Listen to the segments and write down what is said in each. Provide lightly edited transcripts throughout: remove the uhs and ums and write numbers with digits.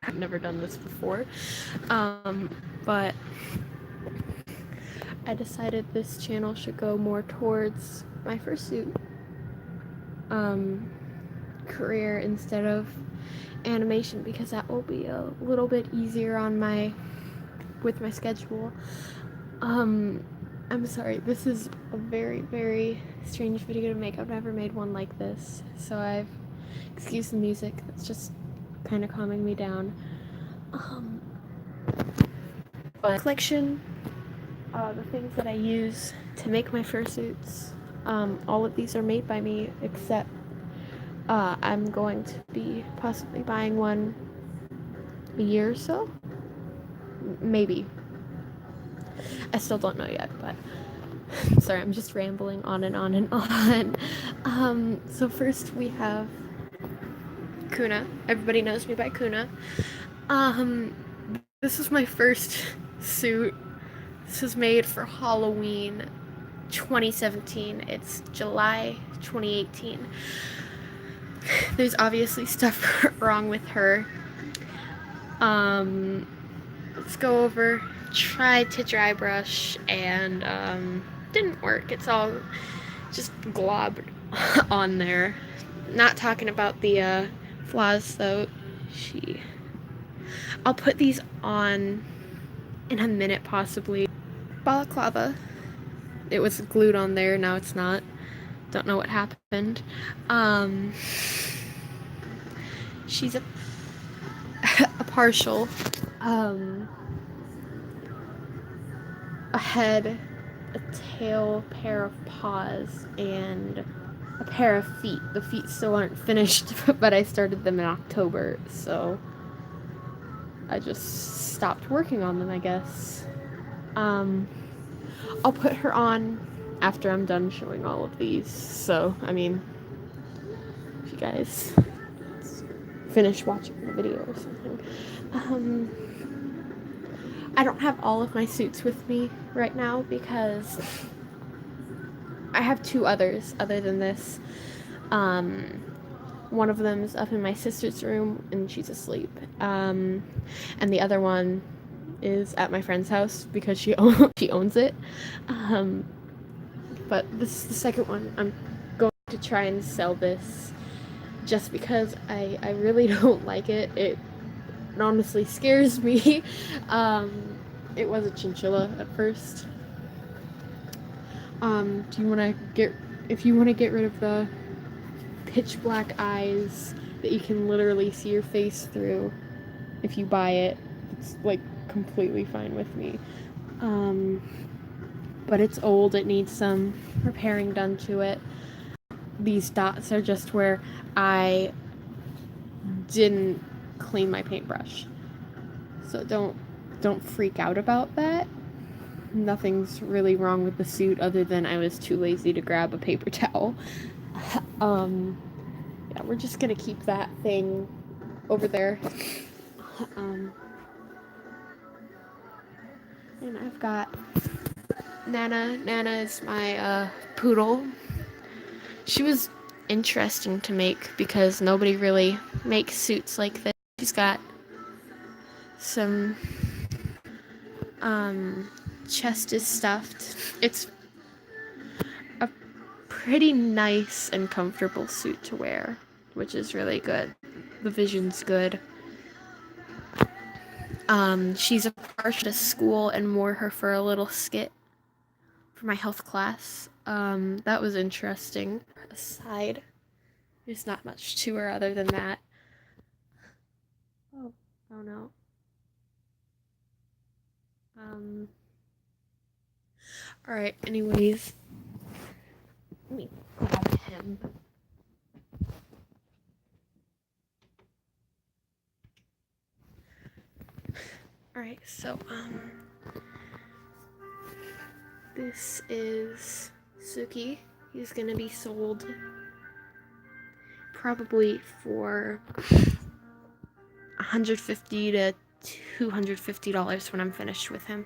I've never done this before, but I decided this channel should go more towards my fursuit career instead of animation, because that will be a little bit easier on with my schedule. I'm sorry, this is a very, very strange video to make. I've never made one like this, so excuse the music, that's just kind of calming me down. But collection, the things that I use to make my fursuits, all of these are made by me, except I'm going to be possibly buying one a year or so, maybe. I still don't know yet, but sorry, I'm just rambling on and on and on. So first we have Kuna. Everybody knows me by Kuna. This is my first suit. This was made for Halloween 2017. It's July 2018. There's obviously stuff wrong with her. Let's go over. Tried to dry brush and didn't work. It's all just globbed on there. Not talking about the flaws though. I'll put these on in a minute possibly. Balaclava. It was glued on there, now it's not. Don't know what happened. She's a partial. A head, a tail, pair of paws, and a pair of feet. The feet still aren't finished, but I started them in October, so I just stopped working on them, I guess. I'll put her on after I'm done showing all of these, so, I mean, if you guys finish watching the video or something. I don't have all of my suits with me right now because I have two others other than this. One of them is up in my sister's room and she's asleep. And the other one is at my friend's house because she owns it. But this is the second one. I'm going to try and sell this just because I really don't like it. It honestly scares me. It was a chinchilla at first. If you want to get rid of the pitch black eyes that you can literally see your face through if you buy it, it's like completely fine with me. But it's old, it needs some repairing done to it. These dots are just where I didn't clean my paintbrush. So don't freak out about that. Nothing's really wrong with the suit other than I was too lazy to grab a paper towel. Yeah, we're just gonna keep that thing over there. And I've got Nana. Nana is my poodle. She was interesting to make because nobody really makes suits like this. She's got some chest is stuffed. It's a pretty nice and comfortable suit to wear, which is really good. The vision's good. She's a partial to school and wore her for a little skit for my health class. That was interesting. Aside, there's not much to her other than that. Oh no. Alright, anyways. Let me grab him. Alright, so, this is Suki. He's gonna be sold probably for $150 to $250 when I'm finished with him.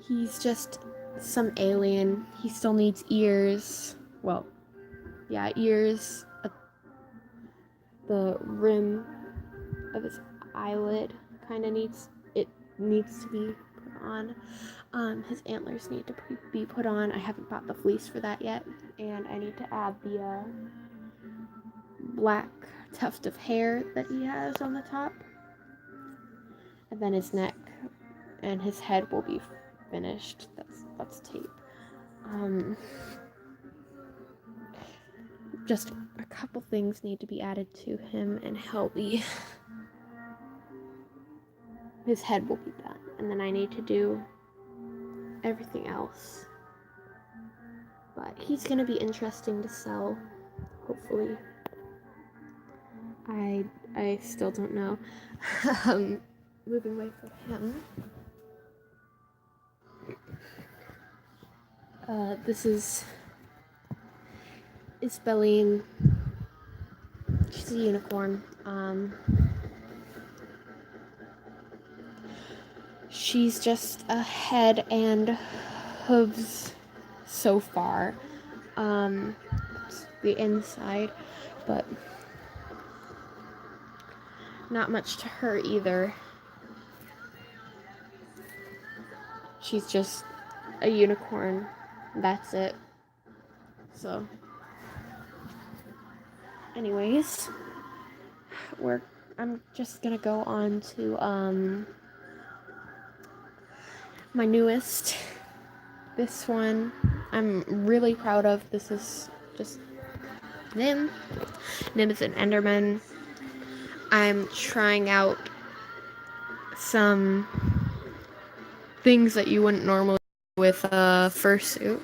He's just some alien. He still needs ears. Well, yeah, ears, the rim of his eyelid kind of needs to be put on. His antlers need to be put on. I haven't bought the fleece for that yet, and I need to add the black tuft of hair that he has on the top, and then his neck and his head will be finished. That's tape. Just a couple things need to be added to him, and his head will be done, and then I need to do everything else. But he's gonna be interesting to sell, hopefully. I still don't know. Moving away from him. This is Isabelline. She's a unicorn. She's just a head and hooves so far. The inside, but not much to her either. She's just a unicorn. That's it. So, anyways, I'm just gonna go on to my newest. This one I'm really proud of. This is just Nim. Nim is an Enderman. I'm trying out some things that you wouldn't normally do with a fursuit.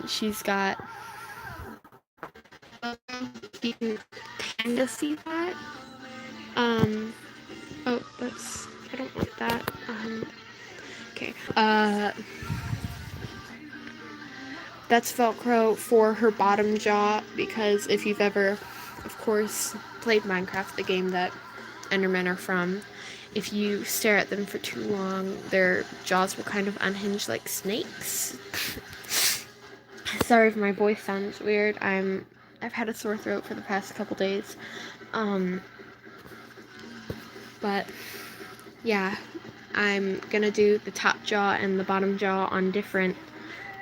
She's got. You can kind of see that. Oh, that's. I don't want that. Okay. That's Velcro for her bottom jaw, because if you've ever, of course, played Minecraft, the game that Endermen are from, if you stare at them for too long, their jaws will kind of unhinge like snakes. Sorry if my voice sounds weird. I've had a sore throat for the past couple days. But yeah, I'm gonna do the top jaw and the bottom jaw on different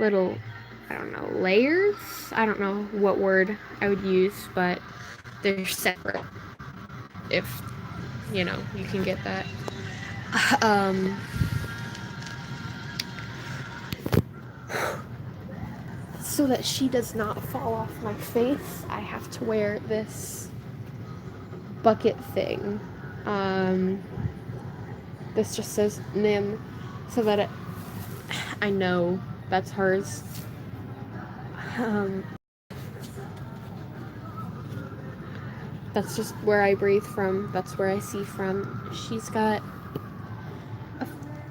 little, I don't know, layers? I don't know what word I would use, but they're separate. If, you can get that. So that she does not fall off my face, I have to wear this bucket thing. This just says Nim, so that I know that's hers. That's just where I breathe from. That's where I see from. She's got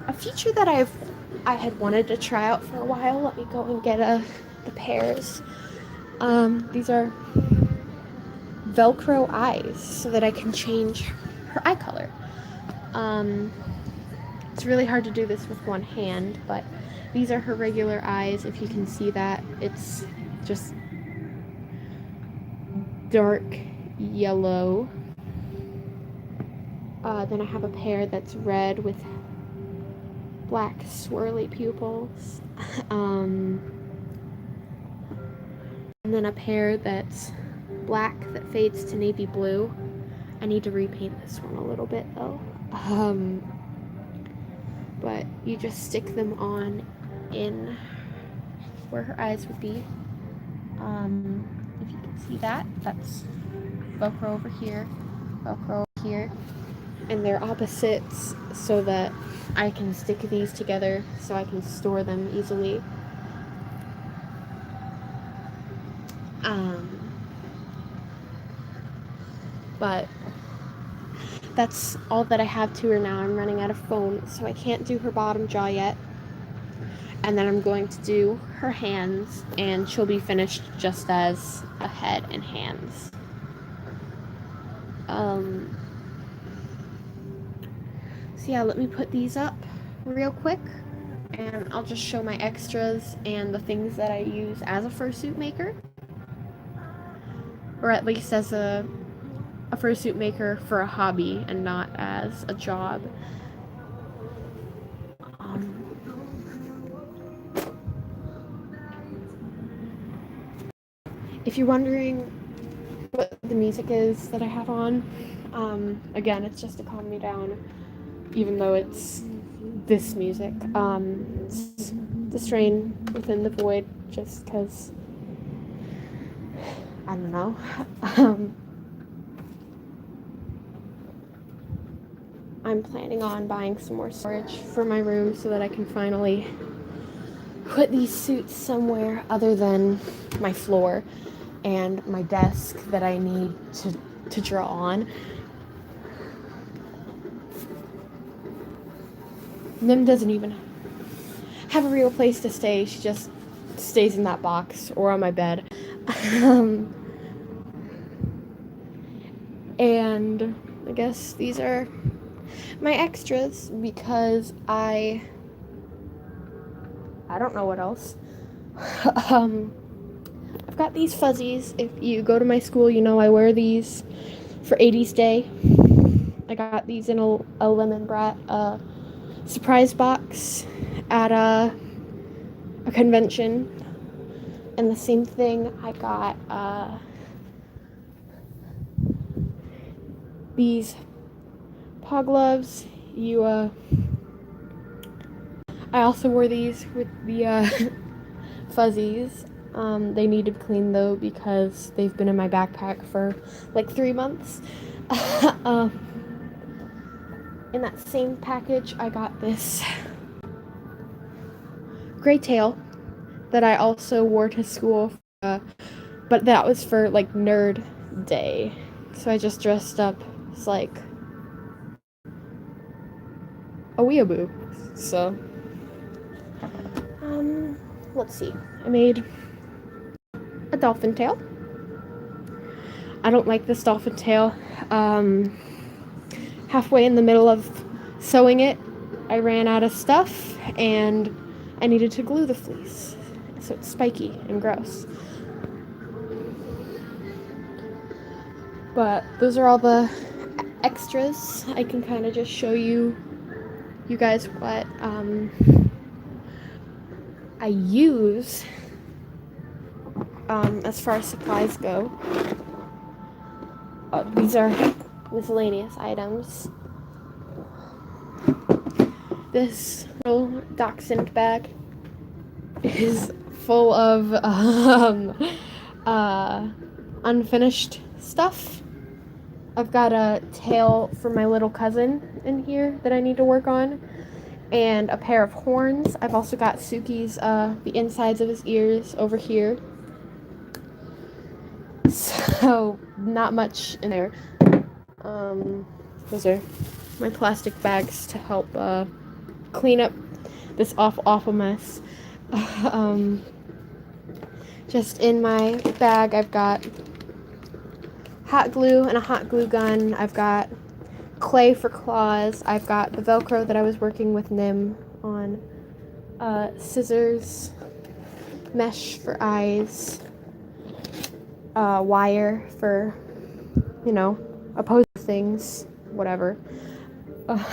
a feature that I had wanted to try out for a while. Let me go and get the pairs. These are Velcro eyes, so that I can change her eye color. It's really hard to do this with one hand, but these are her regular eyes. If you can see that, it's just dark yellow. Then I have a pair that's red with black swirly pupils. And then a pair that's black that fades to navy blue. I need to repaint this one a little bit though. But you just stick them on in where her eyes would be. If you can see that, that's Velcro over here, Velcro over here, and they're opposites so that I can stick these together so I can store them easily. But that's all that I have to her now. I'm running out of foam, so I can't do her bottom jaw yet. And then I'm going to do her hands, and she'll be finished just as a head and hands. So yeah, let me put these up real quick, and I'll just show my extras and the things that I use as a fursuit maker. or at least as a fursuit maker for a hobby and not as a job. If you're wondering what the music is that I have on, again, it's just to calm me down, even though it's this music. It's The Strain Within the Void, just because, I don't know. I'm planning on buying some more storage for my room so that I can finally put these suits somewhere other than my floor and my desk that I need to draw on. Nim doesn't even have a real place to stay. She just stays in that box or on my bed. And I guess these are my extras because I don't know what else. I've got these fuzzies. If you go to my school, you know I wear these for 80s Day. I got these in a Lemon Brat surprise box at a convention. And the same thing, I got these paw gloves. I also wore these with the fuzzies. They need to be cleaned though because they've been in my backpack for like 3 months. In that same package, I got this gray tail that I also wore to school, but that was for like Nerd Day. So I just dressed up as like a weeaboo. So, let's see. I made a dolphin tail. I don't like this dolphin tail. Halfway in the middle of sewing it, I ran out of stuff and I needed to glue the fleece. So it's spiky and gross. But those are all the extras. I can kind of just show you guys what I use as far as supplies go. These are miscellaneous items. This little dachshund bag is full of unfinished stuff. I've got a tail for my little cousin in here that I need to work on, and a pair of horns. I've also got Suki's, the insides of his ears over here. So, not much in there. Those are my plastic bags to help clean up this awful mess. Just in my bag, I've got hot glue and a hot glue gun. I've got clay for claws. I've got the Velcro that I was working with Nim on. Scissors, mesh for eyes, wire for, oppose things, whatever. Let's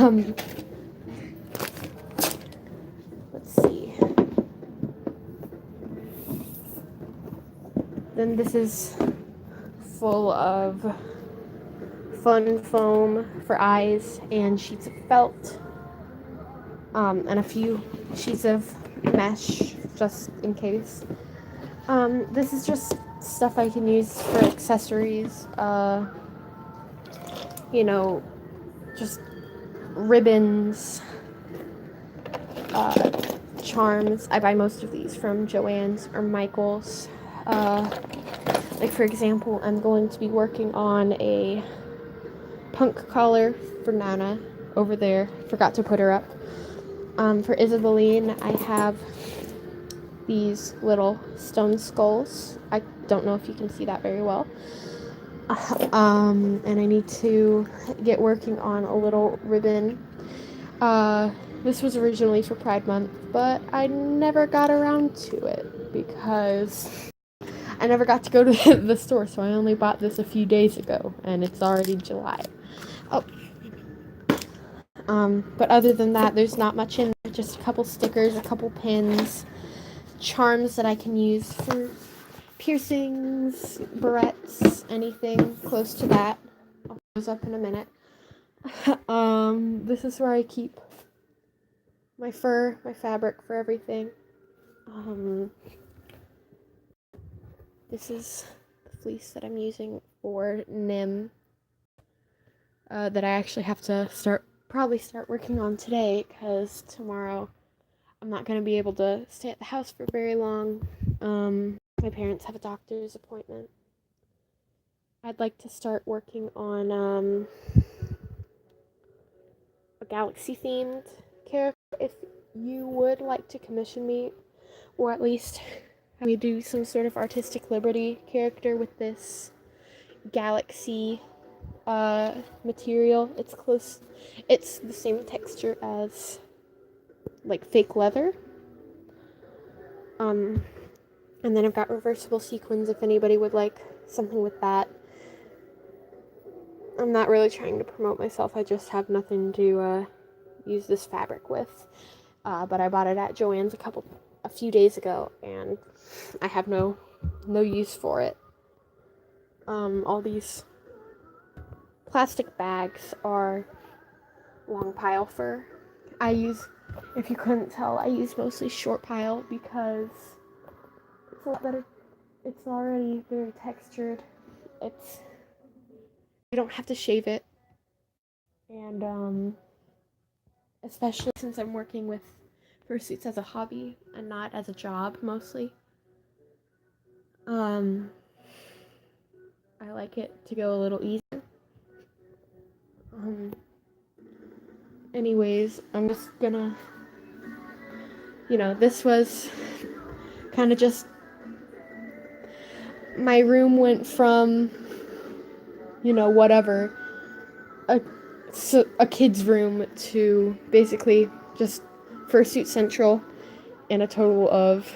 see. Then this is full of fun foam for eyes and sheets of felt, and a few sheets of mesh just in case. This is just stuff I can use for accessories, just ribbons, charms. I buy most of these from Joann's or Michael's. Like for example, I'm going to be working on a punk collar for Nana over there. Forgot to put her up. For Isabeline, I have these little stone skulls. I don't know if you can see that very well. And I need to get working on a little ribbon. This was originally for Pride Month, but I never got around to it because I never got to go to the store, so I only bought this a few days ago, and it's already July. Oh. But other than that, there's not much in there. Just a couple stickers, a couple pins, charms that I can use for piercings, barrettes, anything close to that. I'll put those up in a minute. This is where I keep my fur, my fabric for everything. This is the fleece that I'm using for Nim, that I actually have to probably start working on today, because tomorrow I'm not going to be able to stay at the house for very long. My parents have a doctor's appointment. I'd like to start working on a galaxy themed character. If you would like to commission me, or at least have me do some sort of artistic liberty character with this galaxy material, it's the same texture as like fake leather. And then I've got reversible sequins if anybody would like something with that. I'm not really trying to promote myself, I just have nothing to use this fabric with. But I bought it at Joann's a few days ago, and I have no use for it. All these plastic bags are long pile fur. If you couldn't tell, I use mostly short pile because it's a lot better. It's already very textured. You don't have to shave it. And especially since I'm working with fursuits as a hobby and not as a job mostly. I like it to go a little easier. Anyways, I'm just gonna, this was kind of just, my room went from, whatever, a kid's room to basically just Fursuit Central in a total of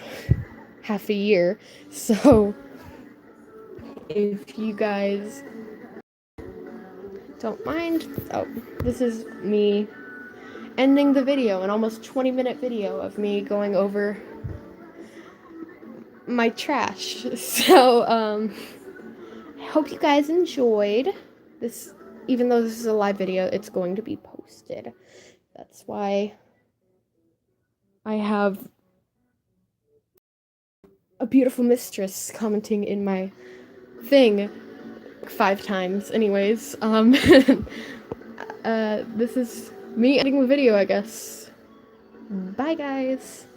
half a year. So if you guys don't mind, this is me ending the video, an almost 20-minute video of me going over my trash. So I hope you guys enjoyed this. Even though this is a live video, it's going to be posted. That's why I have a beautiful mistress commenting in my thing 5 times. Anyways, this is me ending the video, I guess. Bye, guys.